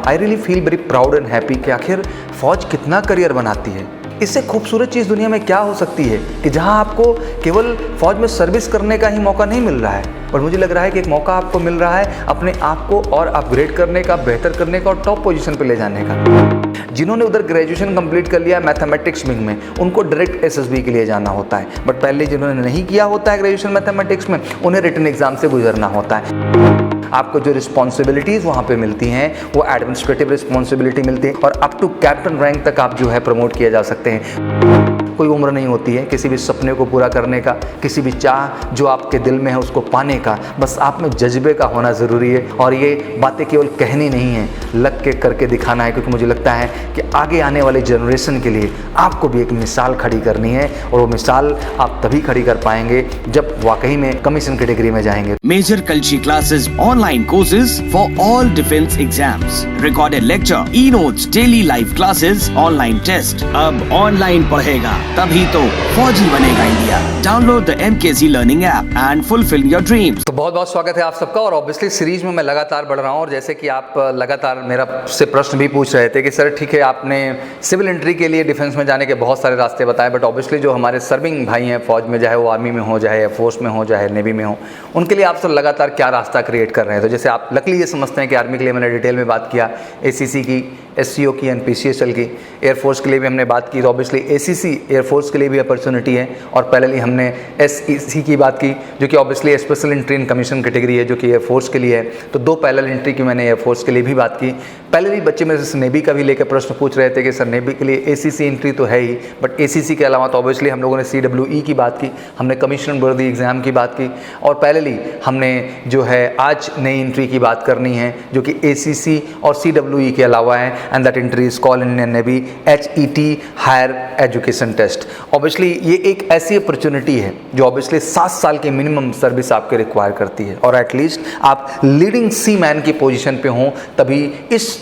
I really feel very proud and happy कि आखिर फ़ौज कितना करियर बनाती है। इससे खूबसूरत चीज़ दुनिया में क्या हो सकती है कि जहां आपको केवल फ़ौज में सर्विस करने का ही मौका नहीं मिल रहा है, पर मुझे लग रहा है कि एक मौका आपको मिल रहा है अपने आप को और अपग्रेड करने का, बेहतर करने का और टॉप पोजीशन पे ले जाने का। जिन्होंने उधर ग्रेजुएशन कंप्लीट कर लिया मैथमेटिक्स विंग में, उनको डायरेक्ट एसएसबी के लिए जाना होता है, बट पहले जिन्होंने नहीं किया होता है ग्रेजुएशन मैथमेटिक्स में, उन्हें रिटन एग्जाम से गुजरना होता है। आपको जो रिस्पॉन्सिबिलिटीज़ वहाँ पे मिलती हैं वो एडमिनिस्ट्रेटिव रिस्पॉन्सिबिलिटी मिलती है और अप टू कैप्टन रैंक तक आप जो है प्रमोट किए जा सकते हैं। कोई उम्र नहीं होती है किसी भी सपने को पूरा करने का, किसी भी चाह जो आपके दिल में है उसको पाने का, बस आप में जज्बे का होना ज़रूरी है। और ये बातें केवल कहनी नहीं है, लग के करके दिखाना है, क्योंकि मुझे लगता है कि आगे आने वाले जनरेशन के लिए आपको भी एक मिसाल खड़ी करनी है और वो मिसाल आप तभी खड़ी कर पाएंगे जब वाकई में कमीशन कैटेगरी में जाएंगे। Major Kalshi classes, online courses for all defence exams, recorded lecture, e notes, daily live classes, online test. अब ऑनलाइन पढ़ेगा तभी तो फौजी बनेगा India. Download the MKZ learning app and fulfil your dreams. तो बहुत बहुत स्वागत है आप सबका। और ऑब्वियसली सीरीज में मैं लगातार बढ़ रहा हूँ और जैसे कि आप लगातार मेरा से प्रश्न भी पूछ रहे थे कि सर ठीक है आपने सिविल एंट्री के लिए डिफेंस में जाने के बहुत सारे रास्ते बताए, बट ऑब्वियसली जो हमारे सर्विंग भाई हैं फौज में, चाहे वो आर्मी में हो, चाहे एयरफोर्स में हो, चाहे नेवी में हो, उनके लिए आप सब लगातार क्या रास्ता क्रिएट कर रहे हैं। तो जैसे आप लकली ये समझते हैं कि आर्मी के लिए मैंने डिटेल में बात किया, ACC की, SCO की एंड PCSL की। एयरफोर्स के लिए भी हमने बात की, तो ऑब्वियसली ACC एयरफोर्स के लिए भी अपॉर्चुनिटी है। और पैरेलली हमने SEC की बात की जो कि obviously special entry in commission category है जो कि एयरफोर्स के लिए है। तो दो पैरेलल एंट्री की मैंने एयरफोर्स के लिए भी बात की। पैरेलली बच्चे मेरे से नेवी का भी लेकर प्रश्न पूछ रहे थे कि सर नेवी के लिए ACC एंट्री तो है ही, बट ACC के अलावा तो ऑब्वियसली हम लोगों ने CWE की बात की, हमने कमीशन वर्दी एग्जाम की बात की, और पैरेलली हमने जो है आज नई एंट्री की बात करनी है जो कि ACC और CWE के अलावा है, and that entry is called Indian navy HET higher education test. Obviously ये एक ऐसी अपॉर्चुनिटी है जो ऑब्वियसली 7 साल की मिनिमम सर्विस आपके रिक्वायर करती है और एटलीस्ट आप लीडिंग सी मैन की पोजीशन पे हों तभी इस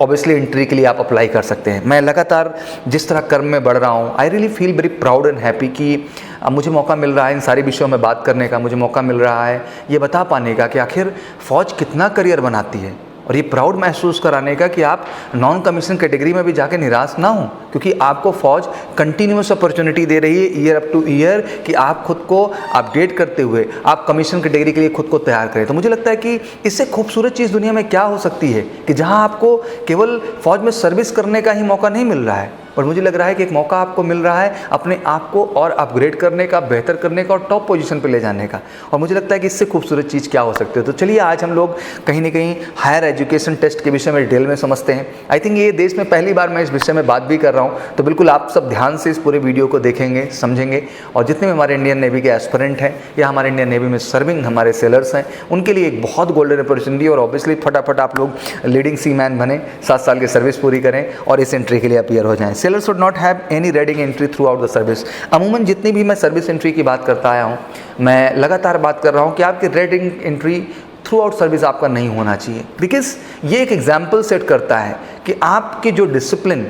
ऑब्वियसली एंट्री के लिए आप अप्लाई कर सकते हैं। मैं लगातार जिस तरह कर्म में बढ़ रहा हूँ, I really feel very proud and happy कि मुझे मौका मिल रहा है इन सारे विषयों में बात करने का, मुझे मौका मिल रहा है ये बता पाने का कि आखिर फ़ौज कितना करियर बनाती है, और ये प्राउड महसूस कराने का कि आप नॉन कमीशन कैटेगरी में भी जाके निराश ना हो, क्योंकि आपको फ़ौज कंटिन्यूस अपॉर्चुनिटी दे रही है ईयर अप टू ईयर कि आप खुद को अपडेट करते हुए आप कमीशन कैटेगरी के लिए खुद को तैयार करें। तो मुझे लगता है कि इससे खूबसूरत चीज़ दुनिया में क्या हो सकती है कि जहां आपको केवल फ़ौज में सर्विस करने का ही मौका नहीं मिल रहा है, पर मुझे लग रहा है कि एक मौका आपको मिल रहा है अपने आप को और अपग्रेड करने का, बेहतर करने का और टॉप पोजीशन पे ले जाने का। और मुझे लगता है कि इससे खूबसूरत चीज़ क्या हो सकती है। तो चलिए आज हम लोग कहीं ना कहीं हायर एजुकेशन टेस्ट के विषय में डिटेल में समझते हैं। आई थिंक ये देश में पहली बार मैं इस विषय में बात भी कर रहा हूँ, तो बिल्कुल आप सब ध्यान से इस पूरे वीडियो को देखेंगे, समझेंगे, और जितने भी हमारे इंडियन नेवी के एस्पिरेंट हैं या हमारे इंडियन नेवी में सर्विंग हमारे सेलर्स हैं, उनके लिए एक बहुत गोल्डन अपॉर्चुनिटी। और ऑब्वियसली फटाफट आप लोग लीडिंग सी मैन बने, 7 साल की सर्विस पूरी करें और इस एंट्री के लिए अपीयर हो जाएं। Sellers should not have any reading entry through out the service. अमूमन जितनी भी मैं सर्विस एंट्री की बात करता आया हूँ, मैं लगातार बात कर रहा हूँ कि आपकी reading entry through out service आपका नहीं होना चाहिए, बिकॉज ये एक एग्जाम्पल सेट करता है कि आपकी जो डिसिप्लिन,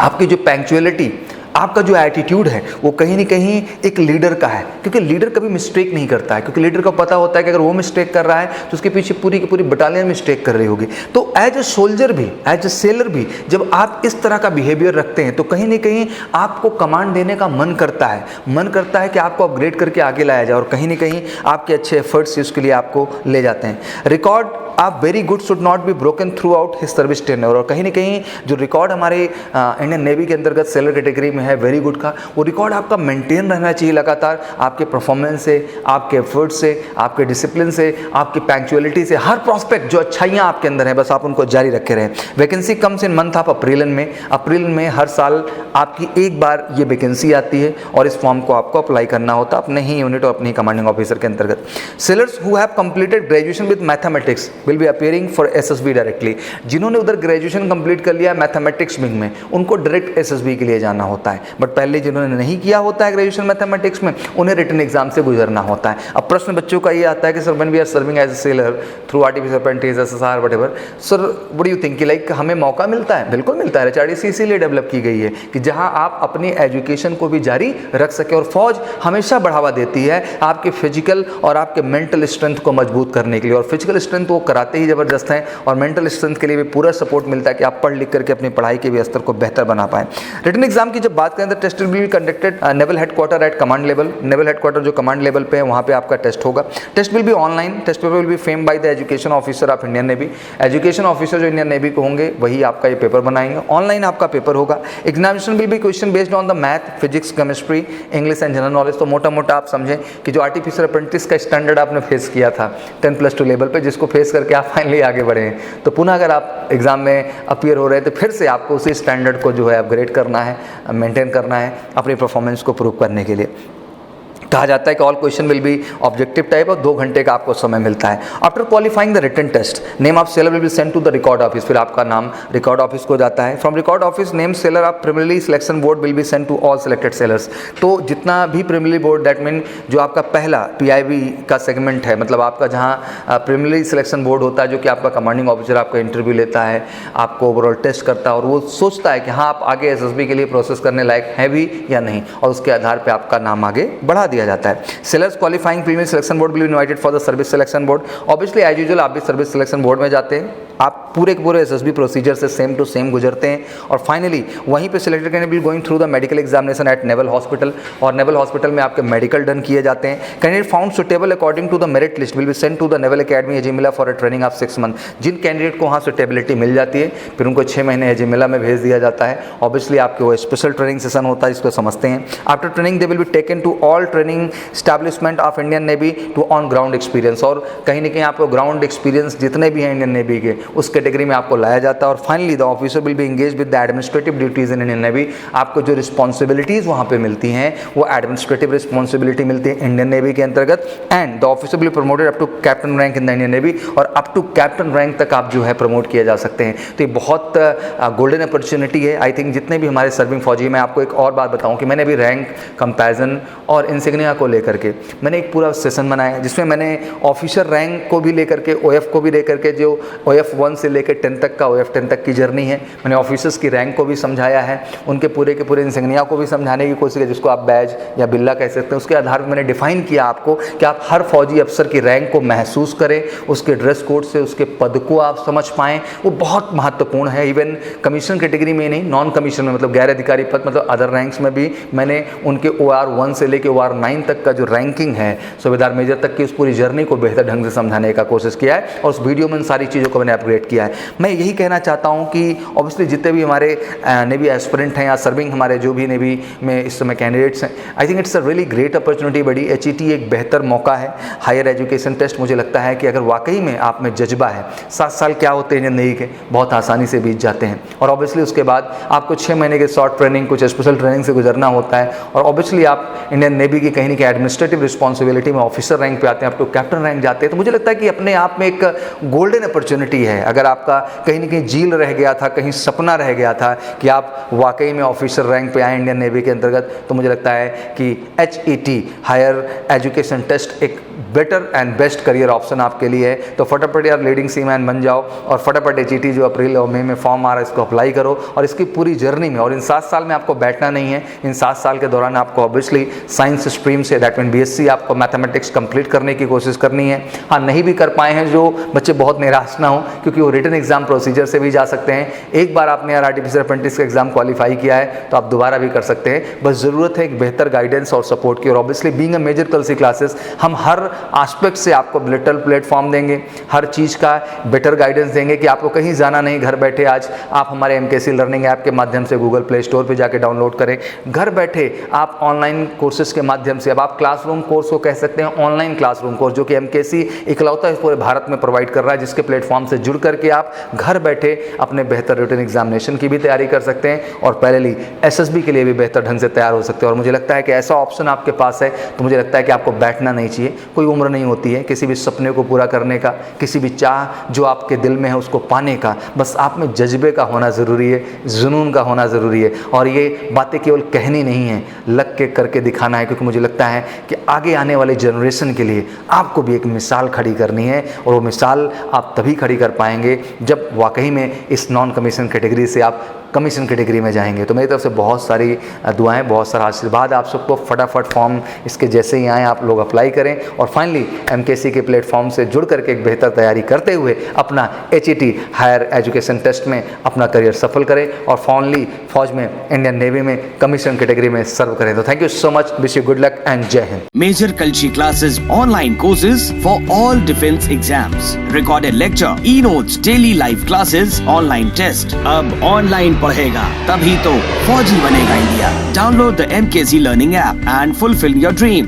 आपकी जो पंक्चुअलिटी, आपका जो एटीट्यूड है वो कहीं ना कहीं एक लीडर का है, क्योंकि लीडर कभी मिस्टेक नहीं करता है, क्योंकि लीडर को पता होता है कि अगर वो मिस्टेक कर रहा है तो उसके पीछे पूरी की पूरी बटालियन मिस्टेक कर रही होगी। तो एज ए सोल्जर भी, एज ए सेलर भी जब आप इस तरह का बिहेवियर रखते हैं तो कहीं ना कहीं आपको कमांड देने का मन करता है कि आपको अपग्रेड करके आगे लाया जाए, और कहीं ना कहीं आपके अच्छे एफर्ट्स उसके लिए आपको ले जाते हैं। रिकॉर्ड आप very good should not be broken through out his service tenure. और कहीं ना कहीं जो रिकॉर्ड हमारे इंडियन नेवी के अंतर्गत सेलर कैटेगरी में है वेरी गुड का, वो रिकॉर्ड आपका मेंटेन रहना चाहिए लगातार, आपके परफॉर्मेंस से, आपके एफर्ट से, आपके डिसिप्लिन से, आपकी पंक्चुअलिटी से, हर प्रोस्पेक्ट जो अच्छाइयाँ आपके अंदर हैं बस आप उनको जारी रखे रहें। Vacancy comes in month of April में हर साल आपकी एक बार ये वैकेंसी आती है और इस फॉर्म को आपको अप्लाई करना होता है अपने ही यूनिट और अपनी कमांडिंग ऑफिसर के अंतर्गत। Sellers who have completed graduation with mathematics will be appearing for SSB directly. जिन्होंने उधर ग्रेजुएशन कंप्लीट कर लिया मैथमेटिक्स विंग में, उनको डायरेक्ट SSB के लिए जाना होता है। है, बट पहले जिन्होंने नहीं किया होता है ग्रेजुएशन मैथमेटिक्स में उन्हें रिटन एग्जाम से गुजरना होता है। अब प्रश्न बच्चों का ये आता है कि sir when we are serving as a sailor through artificial apprentice, SSR, whatever, sir what do you think कि लाइक हमें मौका मिलता है? बिल्कुल मिलता है। एचआरडीसी इसीलिए डेवलप की गई है कि जहां आप अपनी एजुकेशन को भी जारी रख सके, और फौज हमेशा बढ़ावा देती है आपके फिजिकल और आपके मेंटल स्ट्रेंथ को मजबूत करने के लिए, और फिजिकल स्ट्रेंथ वो कराते ही ज़बरदस्त हैं, और मेंटल स्ट्रेंथ के लिए भी पूरा सपोर्ट मिलता है कि आप पढ़ लिख करके अपनी पढ़ाई के भी स्तर को बेहतर बना पाएं। रिटन एग्जाम की जब बात करें तो test will be conducted naval headquarter at command level. Naval headquarter जो कमांड लेवल पे है वहाँ पे आपका टेस्ट होगा। Test will be online. Test paper will be framed by the education officer of Indian navy. Education officer जो Indian navy को होंगे वही आपका ये पेपर बनाएंगे। ऑनलाइन आपका पेपर होगा। Examination will be question based on the math, physics, chemistry, English and general knowledge. तो मोटा मोटा आप समझें कि जो आर्टिफिशियल अप्रेंटिस का स्टैंडर्ड आपने फेस किया था 10+2 लेवल पे, जिसको फेस करके आप फाइनली आगे बढ़े हैं, तो पुनः अगर आप एग्जाम में अपीयर हो रहे हैं तो फिर से आपको उसी स्टैंडर्ड को जो है अपग्रेड करना है, मेंटेन करना है अपनी परफॉर्मेंस को प्रूव करने के लिए। कहा जाता है कि all question will be objective type और 2 घंटे का आपको समय मिलता है। After qualifying the written test name of sailor will be send to the record office. फिर आपका नाम रिकॉर्ड ऑफिस को जाता है। From record office name sailor of preliminary selection board will be send to all selected sailors. तो जितना भी preliminary board, that mean जो आपका पहला PIB का सेगमेंट है, मतलब आपका जहाँ प्रीलिमिनरी सिलेक्शन बोर्ड होता है जो कि आपका कमांडिंग ऑफिसर आपका इंटरव्यू लेता है, आपको ओवरऑल टेस्ट करता है और वो सोचता है कि हाँ आप आगे SSB के लिए प्रोसेस करने लायक हैं भी या नहीं, और उसके आधार पर आपका नाम आगे बढ़ा दिया जाता है। Sailors qualifying premium selection board will be invited for the service selection board. Obviously as usual आप भी सर्विस सिलेक्शन बोर्ड में जाते हैं, आप पूरे के पूरे SSB प्रोसीजर से सेम टू सेम गुजरते हैं, और फाइनली वहीं पे selected candidate will going through the medical examination at naval hospital, और नेवल हॉस्पिटल में आपके मेडिकल डन किए जाते हैं। Candidate found suitable according to the merit list will be sent to the naval academy Ezhimala for a training of 6 month. जिन candidate को वहाँ suitability मिल जाती है फिर उनको 6 महीने एजिमिला में भेज दिया जाता है। ऑब्वियसली आपके वो स्पेशल ट्रेनिंग सेशन होता है जिसको समझते हैं। After training they will be taken to all training establishment of Indian navy to on ground experience, और कहीं ना कहीं आपको ग्राउंड एक्सपीरियंस जितने भी हैं इंडियन नेवी के उस कैटेगरी में आपको लाया जाता है। और finally the officer will B engage with the administrative duties in Indian navy. आपको जो रिस्पॉन्सिबिलिटीज़ वहाँ पे मिलती हैं वो एडमिनिस्ट्रेटिव रिस्पॉन्सिबिलिटी मिलती है इंडियन नेवी के अंतर्गत। And the officer will be promoted up to captain rank in the Indian navy, और अप टू कैप्टन रैंक तक आप जो है प्रमोट किए जा सकते हैं। तो ये बहुत गोल्डन अपॉर्चुनिटी है। आई थिंक जितने भी हमारे सर्विंग फौजी, मैं आपको एक और बात बताऊँ कि मैंने अभी रैंक कंपैरिजन और इंसिग्निया को लेकर के मैंने एक पूरा सेशन बनाया जिसमें मैंने ऑफिसर रैंक को भी लेकर के, OF को भी लेकर के, जो OF 1 से लेकर 10 तक का OF 10 तक की जर्नी है, मैंने ऑफिसर्स की रैंक को भी समझाया है, उनके पूरे के पूरे इंसिग्निया को भी समझाने की कोशिश की, जिसको आप बैज या बिल्ला कह सकते हैं। उसके आधार पर मैंने डिफाइन किया आपको कि आप हर फौजी अफसर की रैंक को महसूस करें, उसके ड्रेस कोड से उसके पद को आप समझ पाएँ, वो बहुत महत्वपूर्ण है। इवन कमीशन कैटेगरी में नहीं, नॉन कमीशन में, मतलब गैर अधिकारी पद, मतलब अदर रैंक्स में भी मैंने उनके OR 1 से लेकर OR 9 तक का जो रैंकिंग है सूबेदार मेजर तक की उस पूरी जर्नी को बेहतर ढंग से समझाने का कोशिश किया है, और उस वीडियो में इन सारी चीज़ों को मैंने अपग्रेड किया है। मैं यही कहना चाहता हूँ कि ऑब्वियसली जितने भी हमारे नेवी एस्पिरेंट हैं या सर्विंग हमारे जो भी नेवी में इस समय कैंडिडेट्स हैं, I think it's a really great opportunity. बड़ी HET एक बेहतर मौका है। हायर एजुकेशन टेस्ट, मुझे लगता है कि अगर वाकई में आप में जज्बा है, 7 साल क्या होते हैं इंडियन नेवी के, बहुत आसानी से बीत जाते हैं। और ऑब्वियसली उसके बाद आपको 6 महीने के शॉर्ट ट्रेनिंग, कुछ स्पेशल ट्रेनिंग से गुजरना होता है, और ऑब्वियसली आप इंडियन नेवी की कहीं ना कहीं एडमिनिस्ट्रेटिव रिस्पॉन्सिबिलिटी में ऑफिसर रैंक पे आते हैं, आप तो कैप्टन रैंक जाते हैं। तो मुझे लगता है कि अपने आप में एक गोल्डन अपॉर्चुनिटी है। अगर आपका कहीं ना कहीं जील रह गया था, कहीं सपना रह गया था कि आप वाकई में ऑफिसर रैंक पे आए इंडियन नेवी के अंतर्गत, तो मुझे लगता है कि HET हायर एजुकेशन टेस्ट एक better and best career option आपके लिए है। तो फटाफट यार लीडिंग सीमैन बन जाओ, और फटाफट HET जो अप्रैल और मई में फॉर्म आ रहा है इसको अप्लाई करो, और इसकी पूरी जर्नी में, और इन 7 साल में आपको बैठना नहीं है, इन 7 साल के दौरान आपको ऑब्वियसली साइंस स्ट्रीम से, दैट मीन BSc आपको मैथमेटिक्स कंप्लीट करने की कोशिश करनी है। हाँ, नहीं भी कर पाए हैं जो बच्चे, बहुत निराश ना हो, क्योंकि वो रिटन एग्जाम प्रोसीजर से भी जा सकते हैं। एक बार आपने यार आर्टिफिशियल अप्रेंटिस का एग्जाम क्वालिफाई किया है तो आप दोबारा भी कर सकते हैं, बस ज़रूरत है एक बेहतर गाइडेंस और सपोर्ट की। और obviously being a major Kalsi classes, हम हर एस्पेक्ट से आपको डिजिटल प्लेटफॉर्म देंगे, हर चीज़ का बेटर गाइडेंस देंगे कि आपको कहीं जाना नहीं, घर बैठे आज आप हमारे MKC लर्निंग ऐप के माध्यम से गूगल प्ले स्टोर पर जाके डाउनलोड करें, घर बैठे आप ऑनलाइन कोर्सेज के माध्यम माध्यम से। अब आप क्लासरूम कोर्स को कह सकते हैं ऑनलाइन क्लासरूम कोर्स, जो कि एमकेसी इकलौता इस पूरे भारत में प्रोवाइड कर रहा है, जिसके प्लेटफॉर्म से जुड़ करके आप घर बैठे अपने बेहतर रिटन एग्जामिनेशन की भी तैयारी कर सकते हैं और पैरेलली एसएसबी के लिए भी बेहतर ढंग से तैयार हो सकते हैं। और मुझे लगता है कि ऐसा ऑप्शन आपके पास है तो मुझे लगता है कि आपको बैठना नहीं चाहिए। कोई उम्र नहीं होती है किसी भी सपने को पूरा करने का, किसी भी चाह जो आपके दिल में है उसको पाने का। बस आप में जज्बे का होना ज़रूरी है, जुनून का होना ज़रूरी है। और ये बातें केवल कहनी नहीं है, लग के करके दिखाना है, क्योंकि मुझे लगता है कि आगे आने वाले जनरेशन के लिए आपको भी एक मिसाल खड़ी करनी है। और वो मिसाल आप तभी खड़ी कर पाएंगे जब वाकई में इस नॉन कमीशन कैटेगरी से आप कमीशन कैटेगरी में जाएंगे। तो मेरी तरफ से बहुत सारी दुआएं, बहुत सारा आशीर्वाद आप सबको। फटाफट फॉर्म इसके जैसे ही आए आप लोग अप्लाई करें और फाइनली एमकेसी के प्लेटफॉर्म से जुड़ करके एक बेहतर तैयारी करते हुए अपना एचईटी हायर एजुकेशन टेस्ट में अपना करियर सफल करें और फाइनली फौज में, इंडियन नेवी में कमीशन कैटेगरी में सर्व करें। तो thank you so much, wish you good luck and जय Hind. Major Kalshi classes, online courses for all defense exams, recorded lecture, e-notes, daily live classes, online test। अब online पढ़ेगा तभी तो फौजी बनेगा India. Download the MKC Learning app and fulfill your dreams।